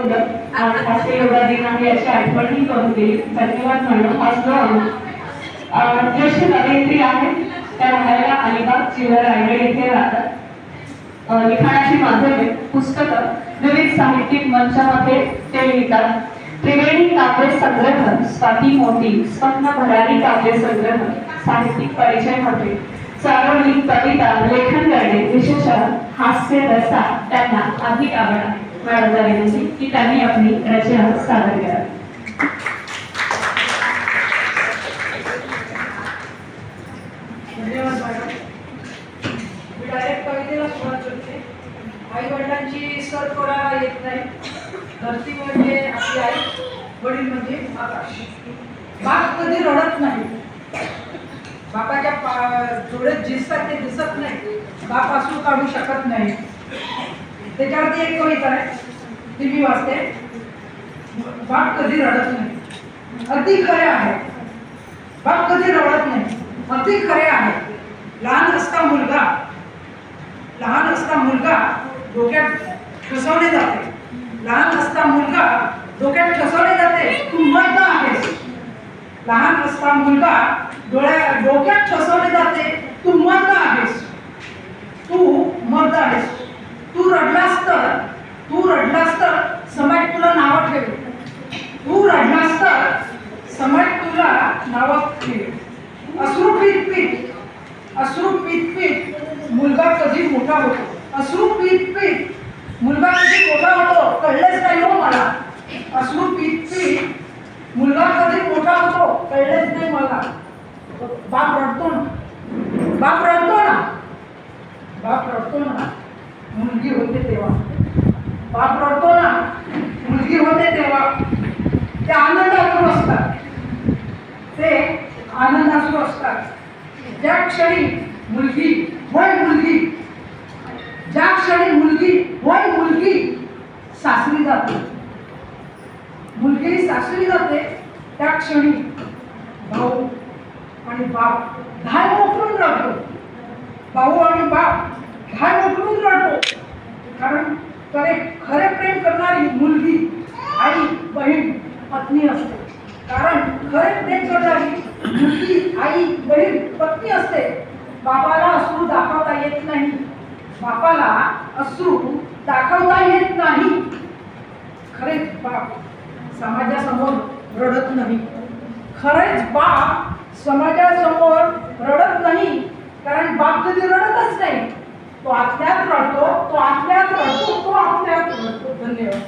राष्ट्रीय योगा दिन आहे अशी आठवणही करून दिली. धन्यवाद म्हणून आज ज्येष्ठ अभिनेत्री आहे त्या राहायला अलिबाग जिल्हा रायगड येथे राहतात. लिखाणाची माध्यमे पुस्तकं विविध साहित्यिक मंचामध्ये ते लिहितात. त्रिवेणी काव्य संग्रह, स्वाती मोठी, स्वप्न भरारी काव्य संग्रह, साहित्यिक परिचय मध्ये सार्वजनिक कविता लेखन करणे, विशेषतः हास्य रसा त्यांना अधिक आवड आहे. मॅडमला विनंती की त्यांनी आपली रचना सादर करावी. धन्यवाद मॅडम. मी डायरेक्ट कवितेला सुरुवात करते. आई वडिलांची सर थोडा येत नाही. धरती म्हणजे आपली आई, वडील म्हणजे आकाश. बाप कधी रडत नाही. बापाच्या डोळ्यात दिसतात ते दिसत नाही. बाप असून काढू शकत नाही. त्याच्यावरती एक कविता आहे ती मी वाचते. बाप कधी रडत नाही. अति खरे आहे. बाप कधी रडत नाही. अति खरे आहे. लहान असता मुलगा डोक्यात ठसवले जाते. लहान असता मुलगा डोक्यात ठसवले जाते. तू मर्द आहेस. लहान असता मुलगा डोक्यात ठसवले जाते. तू मर्द आहेस. तू मर्द आहेस. तू रडलास तर समाज तुला नाव ठेवेल. तू रडलास तर समाज तुला नाव ठेवेल. अश्रू पीत पीत मुलगा कधी मोठा होतो. अश्रू पीत पीत मुलगा कधी मोठा होतो कळलेच नाही हो मला. अश्रू पीत पीत मुलगा कधी मोठा होतो कळलेच नाही मला. बाप रडतो ना मुलगी होते तेव्हा. बाप रडतो ना मुलगी होते तेव्हा. ते आनंदातून असतात. ज्या क्षणी मुलगी सासरी जाते त्या क्षणी भाऊ आणि बाप घाय मोकळून रडतो. कारण खरे प्रेम करणारी मुलगी आई बहीण पत्नी असते. बापाला अश्रू दाखवता येत नाही. खरेच बाप समाजासमोर रडत नाही. कारण बाप कधी रडतच नाही. तो आतल्यात रडतो. धन्यवाद.